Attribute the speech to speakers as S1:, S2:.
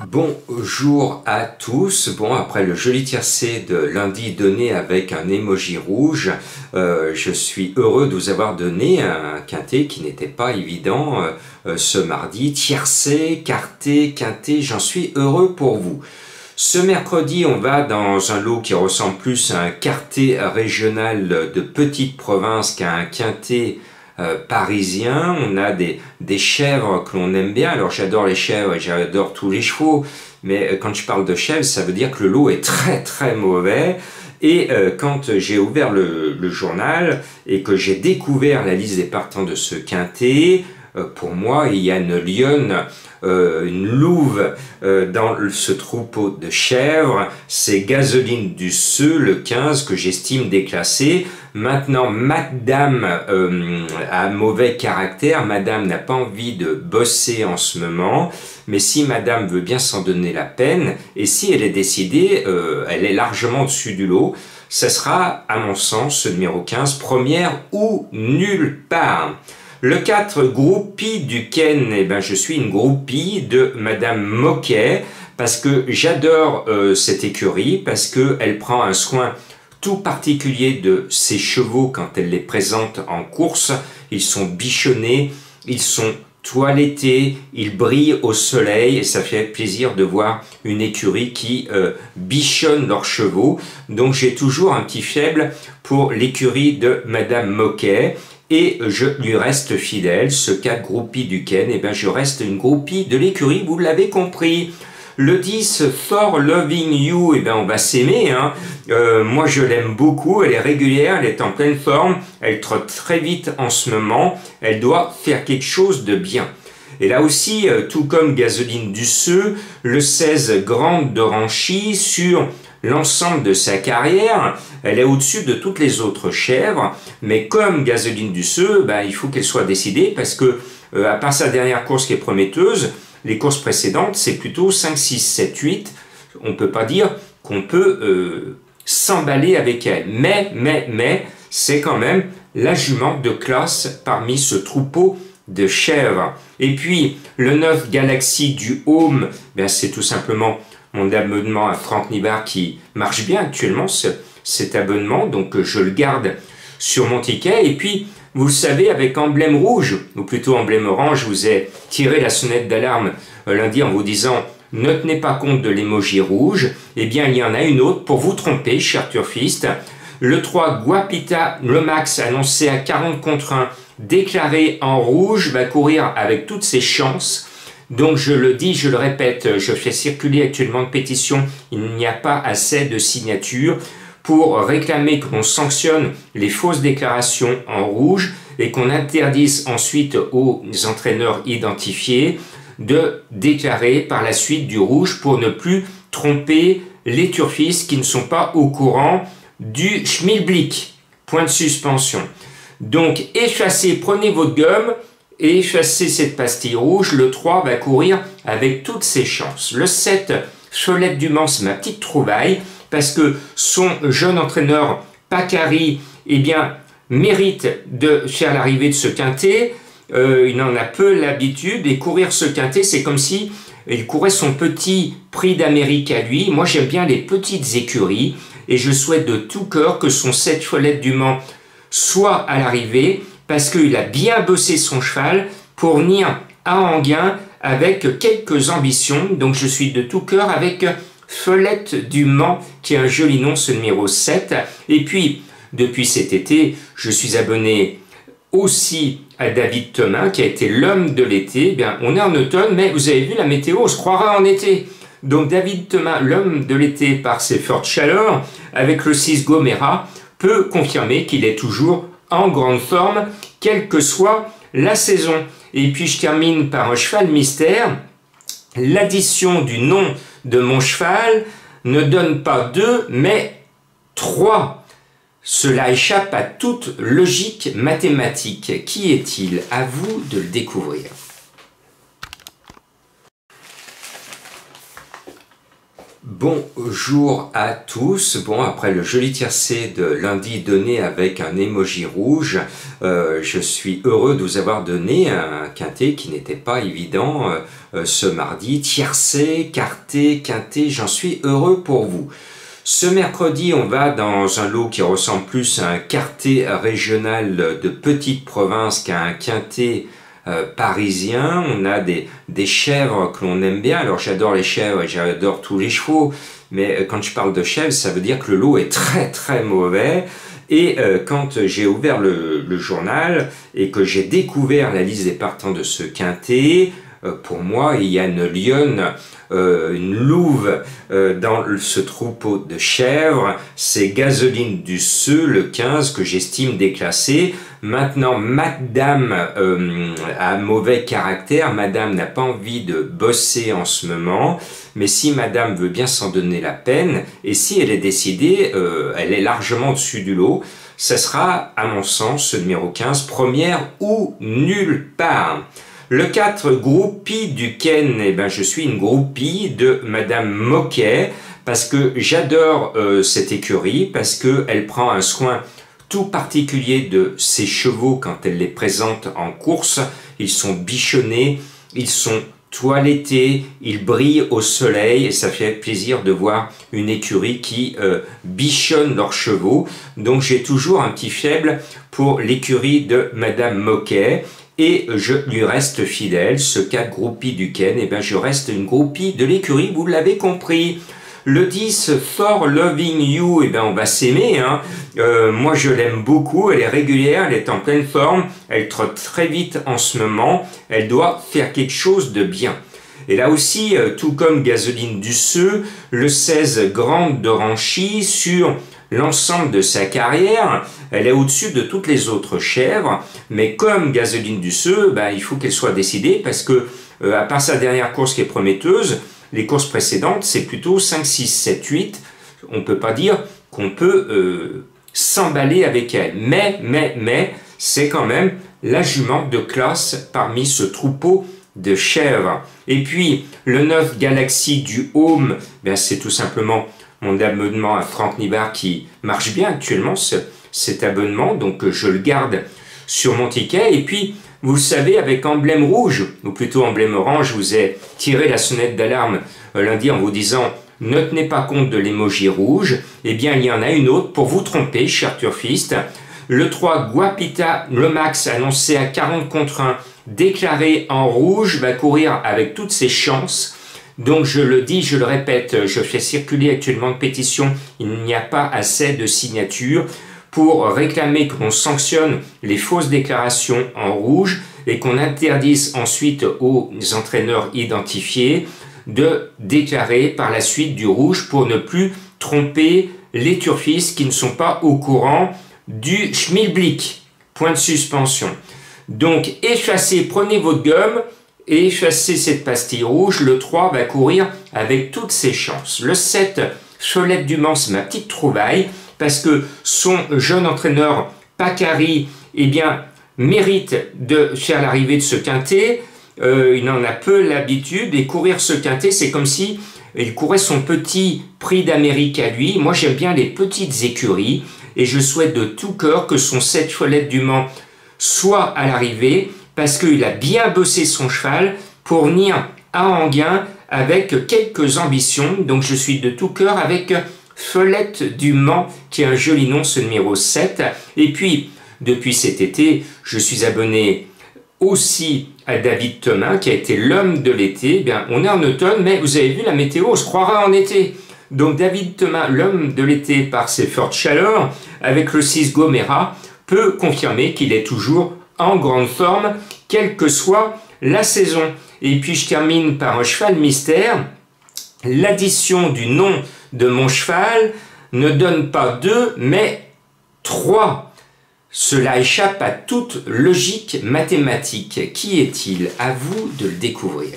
S1: Bonjour à tous. Bon, après le joli tiercé de lundi donné avec un emoji rouge, je suis heureux de vous avoir donné un quintet qui n'était pas évident ce mardi. Tiercé, quarté, quintet, j'en suis heureux pour vous. Ce mercredi, on va dans un lot qui ressemble plus à un quartet régional de petite province qu'à un quintet parisien. On a des chèvres que l'on aime bien. Alors j'adore les chèvres et j'adore tous les chevaux, mais quand je parle de chèvres, ça veut dire que le lot est très mauvais. Et quand j'ai ouvert le journal et que j'ai découvert la liste des partants de ce quintet, pour moi, il y a une lionne, une louve dans ce troupeau de chèvres. C'est Gasoline du Seu, le 15, que j'estime déclassé. Maintenant, Madame a mauvais caractère. Madame n'a pas envie de bosser en ce moment. Mais si Madame veut bien s'en donner la peine, et si elle est décidée, elle est largement au-dessus du lot. Ça sera, à mon sens, ce numéro 15, première ou nulle part. Le 4, groupie du Ken, eh ben, je suis une groupie de Madame Moquet, parce que j'adore cette écurie, parce qu'elle prend un soin tout particulier de ses chevaux quand elle les présente en course. Ils sont bichonnés, ils sont toilettés, ils brillent au soleil, et ça fait plaisir de voir une écurie qui bichonne leurs chevaux. Donc j'ai toujours un petit faible pour l'écurie de Madame Moquet. Et je lui reste fidèle. Ce 4, groupie du Ken, eh ben je reste une groupie de l'écurie, vous l'avez compris. Le 10, For Loving You, eh ben on va s'aimer, hein. Moi je l'aime beaucoup, elle est régulière, elle est en pleine forme, elle trotte très vite en ce moment, elle doit faire quelque chose de bien. Et là aussi, tout comme Gasoline du Seu, le 16, Grande de Ranchy, sur l'ensemble de sa carrière, elle est au-dessus de toutes les autres chèvres, mais comme Gasoline du Seu, ben, il faut qu'elle soit décidée, parce que, à part sa dernière course qui est prometteuse, les courses précédentes, c'est plutôt 5, 6, 7, 8. On ne peut pas dire qu'on peut s'emballer avec elle. Mais, c'est quand même la jument de classe parmi ce troupeau de chèvres. Et puis, le 9, Galaxy du Home, ben, c'est tout simplement mon abonnement à Franck Nibard qui marche bien actuellement, cet abonnement, donc je le garde sur mon ticket. Et puis, vous le savez, avec emblème rouge, ou plutôt emblème orange, je vous ai tiré la sonnette d'alarme lundi en vous disant « Ne tenez pas compte de l'émoji rouge ». Eh bien, il y en a une autre pour vous tromper, cher turfiste. Le 3, Guapita Lomax, annoncé à 40 contre 1, déclaré en rouge, va courir avec toutes ses chances. Donc je le dis, je le répète, je fais circuler actuellement une pétition, il n'y a pas assez de signatures pour réclamer qu'on sanctionne les fausses déclarations en rouge et qu'on interdise ensuite aux entraîneurs identifiés de déclarer par la suite du rouge pour ne plus tromper les turfistes qui ne sont pas au courant du schmilblick. Point de suspension. Donc effacez, prenez votre gomme et effacez cette pastille rouge. Le 3 va courir avec toutes ses chances. Le 7, Solette du Mans, c'est ma petite trouvaille, parce que son jeune entraîneur Pacari, eh bien, mérite de faire l'arrivée de ce quintet. Il en a peu l'habitude, et courir ce quintet, c'est comme si il courait son petit prix d'Amérique à lui. Moi, j'aime bien les petites écuries, et je souhaite de tout cœur que son 7 Solette du Mans soit à l'arrivée, parce qu'il a bien bossé son cheval pour venir à Enghien avec quelques ambitions. Donc je suis de tout cœur avec Follette du Mans, qui a un joli nom, ce numéro 7. Et puis, depuis cet été, je suis abonné aussi à David Thomas, qui a été l'homme de l'été. Eh bien, on est en automne, mais vous avez vu la météo, on se croira en été. Donc David Thomas, l'homme de l'été par ses fortes chaleurs, avec le 6 Gomera, peut confirmer qu'il est toujours en grande forme, quelle que soit la saison. Et puis je termine par un cheval mystère. L'addition du nom de mon cheval ne donne pas 2, mais 3. Cela échappe à toute logique mathématique. Qui est-il? À vous de le découvrir. Bonjour à tous. Bon, après le joli tiercé de lundi donné avec un emoji rouge, je suis heureux de vous avoir donné un quintet qui n'était pas évident ce mardi. Tiercé, quarté, quintet, j'en suis heureux pour vous. Ce mercredi, on va dans un lot qui ressemble plus à un quartet régional de petite province qu'à un quintet parisien. On a des chèvres que l'on aime bien. Alors j'adore les chèvres et j'adore tous les chevaux, mais quand je parle de chèvres, ça veut dire que le lot est très très mauvais. Et quand j'ai ouvert le journal et que j'ai découvert la liste des partants de ce quintet, pour moi, il y a une lionne, une louve dans ce troupeau de chèvres. C'est Gasoline du Seu, le 15, que j'estime déclassé. Maintenant, Madame a mauvais caractère. Madame n'a pas envie de bosser en ce moment. Mais si Madame veut bien s'en donner la peine, et si elle est décidée, elle est largement au-dessus du lot. Ça sera, à mon sens, ce numéro 15, première ou nulle part. Le 4, groupie du Ken, eh ben, je suis une groupie de Madame Moquet, parce que j'adore cette écurie, parce qu'elle prend un soin tout particulier de ses chevaux quand elle les présente en course. Ils sont bichonnés, ils sont toilettés, ils brillent au soleil, et ça fait plaisir de voir une écurie qui bichonne leurs chevaux. Donc j'ai toujours un petit faible pour l'écurie de Madame Moquet. Et je lui reste fidèle. Ce 4, groupie du Ken, eh bien je reste une groupie de l'écurie, vous l'avez compris. Le 10, For Loving You, eh bien on va s'aimer, hein. Moi je l'aime beaucoup, elle est régulière, elle est en pleine forme, elle trotte très vite en ce moment, elle doit faire quelque chose de bien. Et là aussi, tout comme Gasoline du Seu, le 16, Grande de Ranchy, sur l'ensemble de sa carrière, elle est au-dessus de toutes les autres chèvres, mais comme Gasoline du Seu, ben, il faut qu'elle soit décidée, parce que, à part sa dernière course qui est prometteuse, les courses précédentes, c'est plutôt 5, 6, 7, 8. On ne peut pas dire qu'on peut s'emballer avec elle. Mais, c'est quand même la jument de classe parmi ce troupeau de chèvres. Et puis, le 9, Galaxy du Home, ben, c'est tout simplement mon abonnement à Franck Nibard qui marche bien actuellement, cet abonnement, donc je le garde sur mon ticket. Et puis, vous le savez, avec emblème rouge, ou plutôt emblème orange, je vous ai tiré la sonnette d'alarme lundi en vous disant « Ne tenez pas compte de l'émoji rouge ». Eh bien, il y en a une autre pour vous tromper, cher turfiste. Le 3, Guapita Lomax, annoncé à 40 contre 1, déclaré en rouge, va courir avec toutes ses chances. Donc je le dis, je le répète, je fais circuler actuellement une pétition, il n'y a pas assez de signatures pour réclamer qu'on sanctionne les fausses déclarations en rouge et qu'on interdise ensuite aux entraîneurs identifiés de déclarer par la suite du rouge pour ne plus tromper les turfistes qui ne sont pas au courant du schmilblick. Point de suspension. Donc effacez, prenez votre gomme et effacez cette pastille rouge. Le 3 va courir avec toutes ses chances. Le 7, Cholette du Mans, c'est ma petite trouvaille, parce que son jeune entraîneur, Pacari, eh bien, mérite de faire l'arrivée de ce quintet. Il en a peu l'habitude, et courir ce quintet, c'est comme si il courait son petit prix d'Amérique à lui. Moi, j'aime bien les petites écuries, et je souhaite de tout cœur que son 7 Cholette du Mans soit à l'arrivée, parce qu'il a bien bossé son cheval pour venir à Enghien avec quelques ambitions. Donc je suis de tout cœur avec Folette du Mans, qui est un joli nom, ce numéro 7. Et puis, depuis cet été, je suis abonné aussi à David Thomas, qui a été l'homme de l'été. Bien, on est en automne, mais vous avez vu la météo, on se croira en été. Donc David Thomas, l'homme de l'été par ses fortes chaleurs, avec le 6 Gomera, peut confirmer qu'il est toujours en grande forme, quelle que soit la saison. Et puis je termine par un cheval mystère. L'addition du nom de mon cheval ne donne pas 2, mais 3. Cela échappe à toute logique mathématique. Qui est-il? À vous de le découvrir.